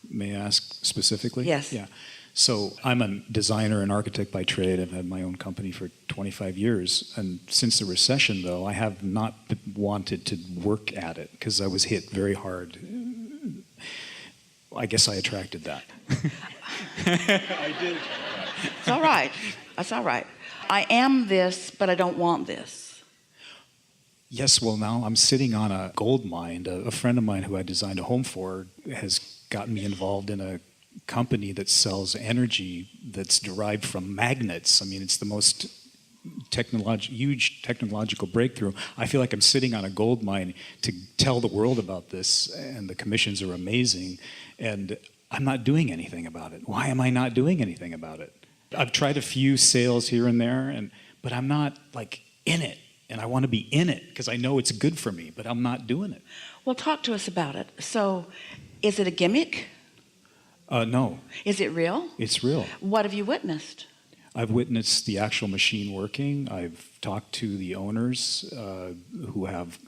May I ask specifically? Yes. Yeah. So I'm a designer and architect by trade. I've had my own company for 25 years. And since the recession, though, I have not wanted to work at it because I was hit very hard. I guess I attracted that. I did. It's all right. That's all right. I am this, but I don't want this. Yes, well, now I'm sitting on a gold mine. A friend of mine who I designed a home for has gotten me involved in a company that sells energy that's derived from magnets. I mean, it's the most huge technological breakthrough. I feel like I'm sitting on a gold mine to tell the world about this, and the commissions are amazing, and I'm not doing anything about it. Why am I not doing anything about it? I've tried a few sales here and there, but I'm not like in it, and I want to be in it because I know it's good for me, but I'm not doing it. Well, talk to us about it. So, is it a gimmick? No. Is it real? It's real. What have you witnessed? I've witnessed the actual machine working. I've talked to the owners who have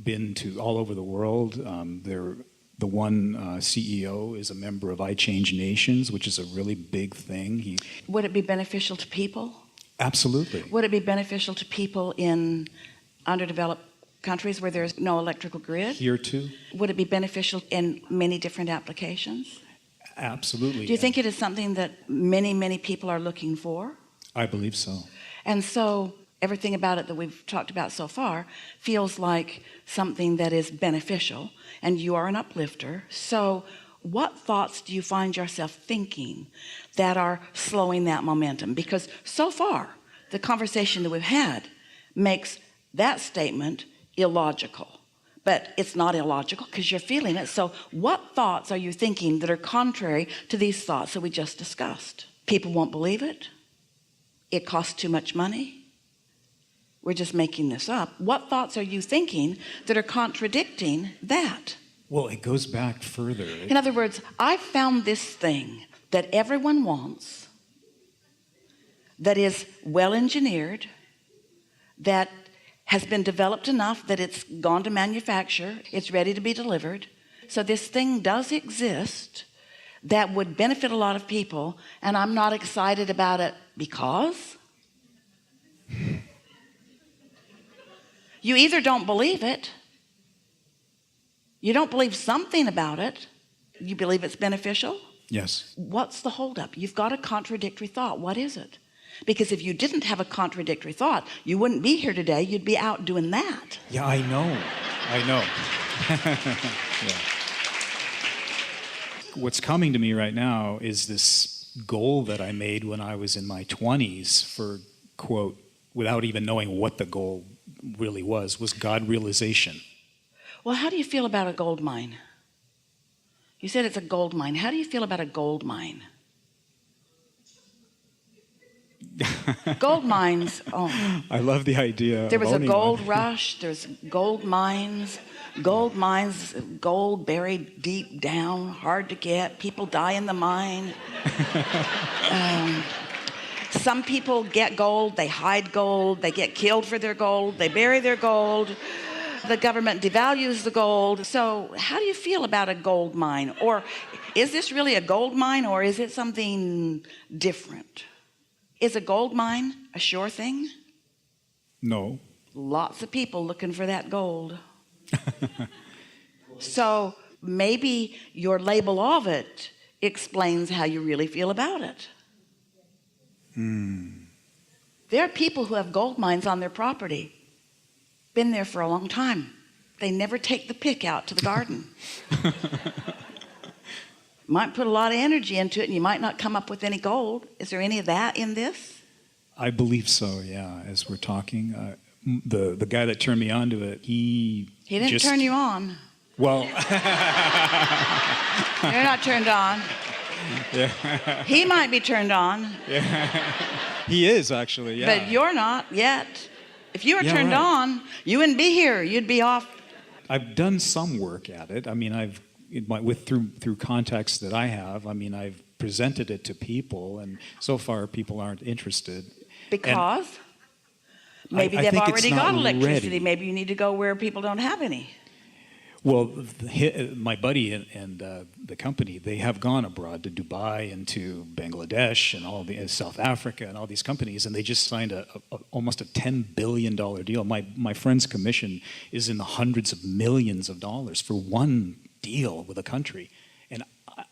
been to all over the world. The one CEO is a member of I Change Nations, which is a really big thing. Would it be beneficial to people? Absolutely. Would it be beneficial to people in underdeveloped countries where there's no electrical grid? Here too. Would it be beneficial in many different applications? Absolutely. Do you think it is something that many, many people are looking for? I believe so. And so everything about it that we've talked about so far feels like something that is beneficial, and you are an uplifter. So what thoughts do you find yourself thinking that are slowing that momentum? Because so far, the conversation that we've had makes that statement illogical. But it's not illogical because you're feeling it. So what thoughts are you thinking that are contrary to these thoughts that we just discussed? People won't believe it. It costs too much money. We're just making this up. What thoughts are you thinking that are contradicting that? Well, it goes back further. In other words, I found this thing that everyone wants, that is well engineered, that has been developed enough that it's gone to manufacture, it's ready to be delivered. So this thing does exist that would benefit a lot of people, and I'm not excited about it because you either don't believe it, you don't believe something about it, you believe it's beneficial. Yes. What's the holdup? You've got a contradictory thought. What is it? Because if you didn't have a contradictory thought, you wouldn't be here today. You'd be out doing that. Yeah, I know. Yeah. What's coming to me right now is this goal that I made when I was in my 20s for, quote, without even knowing what the goal really was God realization. Well, how do you feel about a gold mine? You said it's a gold mine. How do you feel about a gold mine? Gold mines, I love the idea. There was a gold one. rush, there's gold mines, gold buried deep down, hard to get. People die in the mine. Some people get gold, they hide gold, they get killed for their gold, they bury their gold. The government devalues the gold. So how do you feel about a gold mine? Or is this really a gold mine, or is it something different? Is a gold mine a sure thing? No. Lots of people looking for that gold. So maybe your label of it explains how you really feel about it. There are people who have gold mines on their property, been there for a long time. They never take the pick out to the garden. Might put a lot of energy into it, and you might not come up with any gold. Is there any of that in this? I believe so, yeah, as we're talking. The guy that turned me on to it, he didn't turn you on. Well. You're not turned on. Yeah. He might be turned on. Yeah. He is, actually, yeah. But you're not yet. If you were turned right. on, you wouldn't be here. You'd be off. I've done some work at it. I mean, through contacts that I have, I mean, I've presented it to people, and so far people aren't interested. Because? Maybe I they've think already it's not got electricity. ready. Maybe you need to go where people don't have any. Well, my buddy and the company, they have gone abroad to Dubai and to Bangladesh and all the South Africa and all these companies, and they just signed almost a $10 billion deal. My friend's commission is in the hundreds of millions of dollars for one deal with a country, and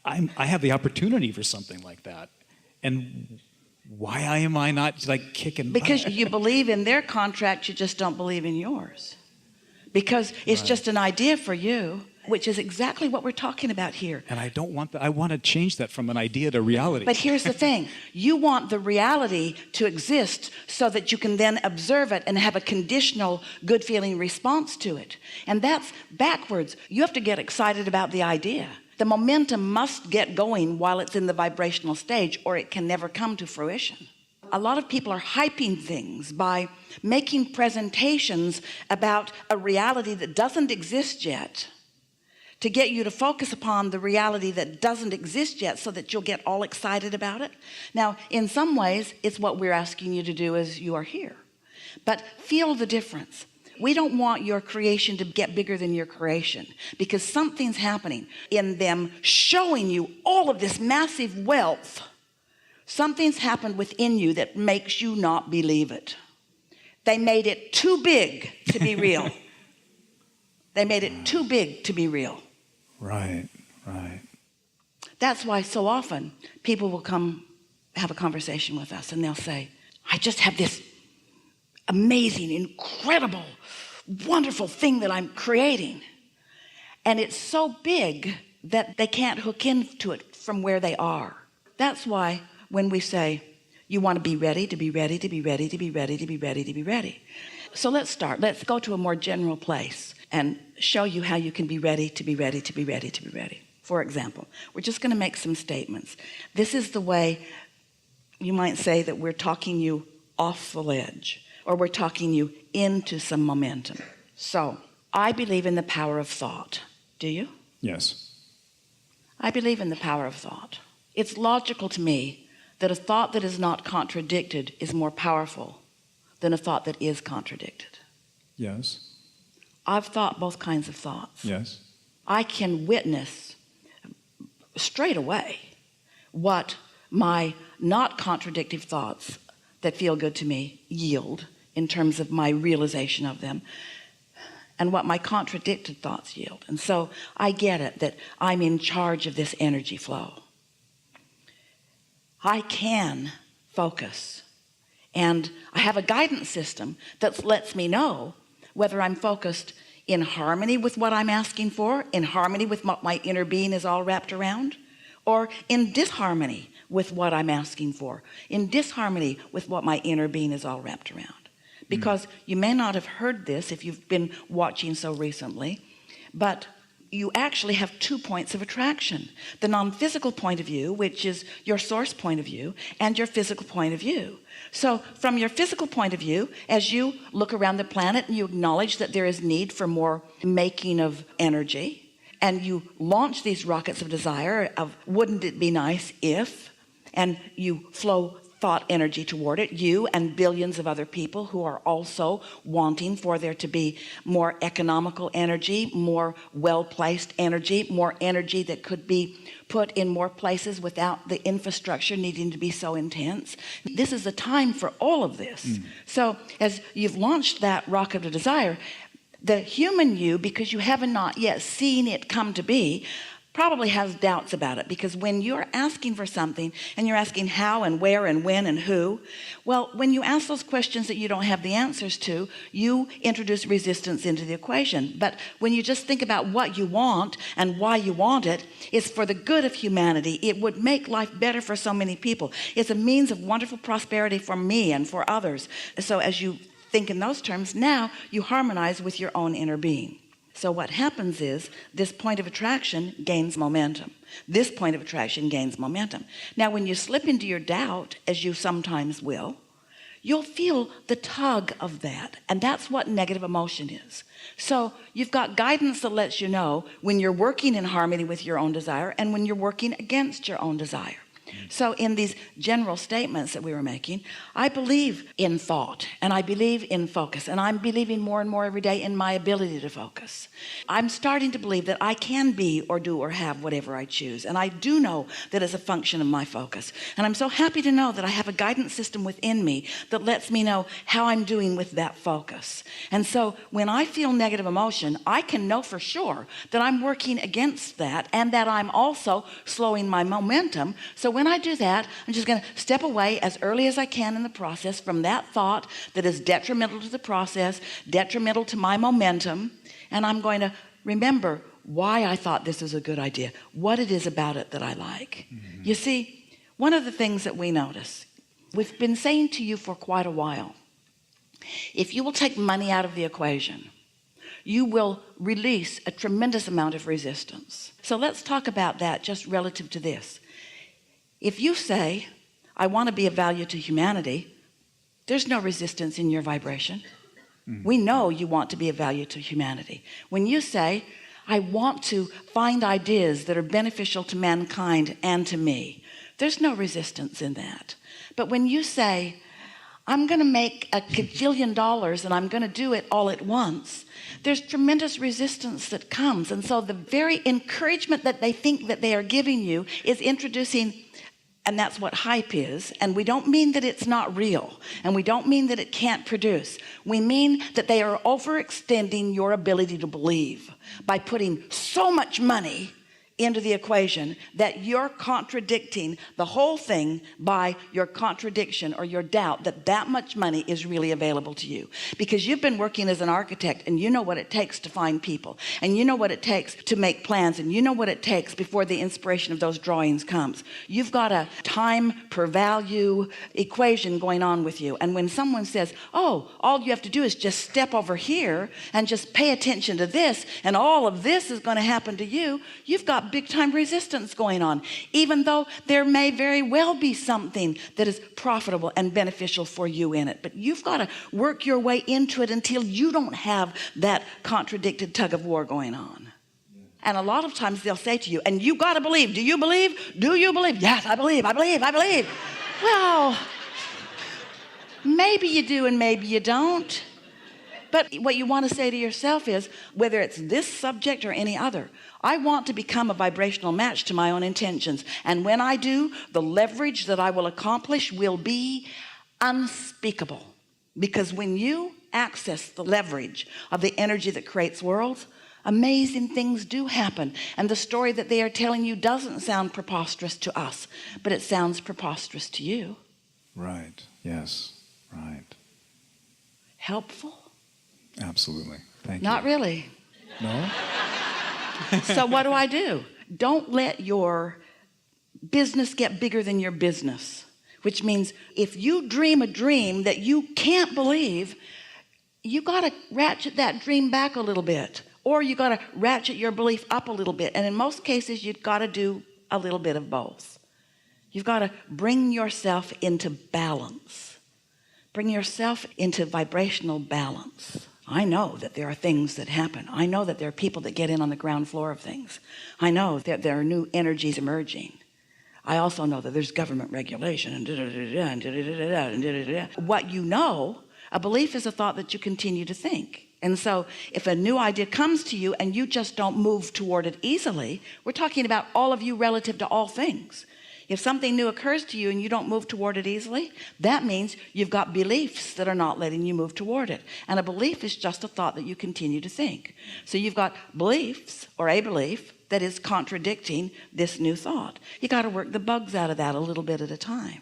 I have the opportunity for something like that, and why am I not like kicking? Because you believe in their contract, you just don't believe in yours. Because it's just an idea for you, which is exactly what we're talking about here. And I don't want that. I want to change that from an idea to reality. But here's the thing. You want the reality to exist so that you can then observe it and have a conditional good feeling response to it. And that's backwards. You have to get excited about the idea. The momentum must get going while it's in the vibrational stage, or it can never come to fruition. A lot of people are hyping things by making presentations about a reality that doesn't exist yet to get you to focus upon the reality that doesn't exist yet so that you'll get all excited about it. Now, in some ways, it's what we're asking you to do as you are here. But feel the difference. We don't want your creation to get bigger than your creation, because something's happening in them showing you all of this massive wealth. Something's happened within you that makes you not believe it. They made it too big to be real. They made it too big to be real. Right. That's why so often people will come have a conversation with us and they'll say, I just have this amazing, incredible, wonderful thing that I'm creating. And it's so big that they can't hook into it from where they are. That's why when we say, you want to be ready, to be ready, to be ready, to be ready, to be ready, to be ready. So let's start. Let's go to a more general place and show you how you can be ready, to be ready, to be ready, to be ready. For example, we're just going to make some statements. This is the way you might say that we're talking you off the ledge, or we're talking you into some momentum. So, I believe in the power of thought. Do you? Yes. I believe in the power of thought. It's logical to me that a thought that is not contradicted is more powerful than a thought that is contradicted. Yes. I've thought both kinds of thoughts. Yes. I can witness straight away what my not contradictive thoughts that feel good to me yield in terms of my realization of them, and what my contradicted thoughts yield. And so I get it that I'm in charge of this energy flow. I can focus, and I have a guidance system that lets me know whether I'm focused in harmony with what I'm asking for, in harmony with what my inner being is all wrapped around, or in disharmony with what I'm asking for, in disharmony with what my inner being is all wrapped around. Because you may not have heard this if you've been watching so recently, but you actually have 2 points of attraction: the non-physical point of view, which is your source point of view, and your physical point of view. So from your physical point of view, as you look around the planet and you acknowledge that there is need for more making of energy, and you launch these rockets of desire of wouldn't it be nice if, and you flow thought energy toward it, you and billions of other people who are also wanting for there to be more economical energy, more well-placed energy, more energy that could be put in more places without the infrastructure needing to be so intense. This is the time for all of this. So as you've launched that rocket of desire, the human you, because you have not yet seen it come to be, probably has doubts about it, because when you're asking for something and you're asking how and where and when and who, well, when you ask those questions that you don't have the answers to, you introduce resistance into the equation. But when you just think about what you want and why you want it, it's for the good of humanity. It would make life better for so many people. It's a means of wonderful prosperity for me and for others. So as you think in those terms, now you harmonize with your own inner being. So what happens is this point of attraction gains momentum. This point of attraction gains momentum. Now, when you slip into your doubt, as you sometimes will, you'll feel the tug of that. And that's what negative emotion is. So you've got guidance that lets you know when you're working in harmony with your own desire and when you're working against your own desire. So in these general statements that we were making, I believe in thought, and I believe in focus, and I'm believing more and more every day in my ability to focus. I'm starting to believe that I can be or do or have whatever I choose, and I do know that it's a function of my focus. And I'm so happy to know that I have a guidance system within me that lets me know how I'm doing with that focus. And so when I feel negative emotion, I can know for sure that I'm working against that, and that I'm also slowing my momentum. So when I do that, I'm just going to step away as early as I can in the process from that thought that is detrimental to the process, detrimental to my momentum, and I'm going to remember why I thought this is a good idea, what it is about it that I like. You see, one of the things that we notice, we've been saying to you for quite a while, if you will take money out of the equation, you will release a tremendous amount of resistance. So let's talk about that just relative to this. If you say, I want to be of value to humanity, there's no resistance in your vibration. We know you want to be of value to humanity. When you say, I want to find ideas that are beneficial to mankind and to me, there's no resistance in that. But when you say, I'm going to make $1 gajillion and I'm going to do it all at once, there's tremendous resistance that comes. And so the very encouragement that they think that they are giving you is introducing, and that's what hype is. And we don't mean that it's not real, and we don't mean that it can't produce. We mean that they are overextending your ability to believe by putting so much money into the equation that you're contradicting the whole thing by your contradiction or your doubt that that much money is really available to you, because you've been working as an architect and you know what it takes to find people, and you know what it takes to make plans, and you know what it takes before the inspiration of those drawings comes. You've got a time per value equation going on with you, and when someone says, oh, all you have to do is just step over here and just pay attention to this and all of this is going to happen to you, you've got big time resistance going on, even though there may very well be something that is profitable and beneficial for you in it. But you've got to work your way into it until you don't have that contradicted tug of war going on. And a lot of times they'll say to you, and you got to believe, do you believe? Do you believe? Yes, I believe. Well, maybe you do and maybe you don't. But what you want to say to yourself is, whether it's this subject or any other, I want to become a vibrational match to my own intentions. And when I do, the leverage that I will accomplish will be unspeakable. Because when you access the leverage of the energy that creates worlds, amazing things do happen. And the story that they are telling you doesn't sound preposterous to us, but it sounds preposterous to you. Right. Yes. Right. Helpful? Absolutely. Thank you. Not really. No? So what do? Don't let your business get bigger than your business, which means if you dream a dream that you can't believe, you got to ratchet that dream back a little bit, or you got to ratchet your belief up a little bit. And in most cases, you've got to do a little bit of both. You've got to bring yourself into balance. Bring yourself into vibrational balance. I know that there are things that happen. I know that there are people that get in on the ground floor of things. I know that there are new energies emerging. I also know that there's government regulation and da-da-da-da and da-da-da-da and da-da-da-da. What you know, a belief is a thought that you continue to think. And so if a new idea comes to you and you just don't move toward it easily, we're talking about all of you relative to all things. If something new occurs to you and you don't move toward it easily, that means you've got beliefs that are not letting you move toward it. And a belief is just a thought that you continue to think. So you've got beliefs, or a belief that is contradicting this new thought. You got to work the bugs out of that a little bit at a time.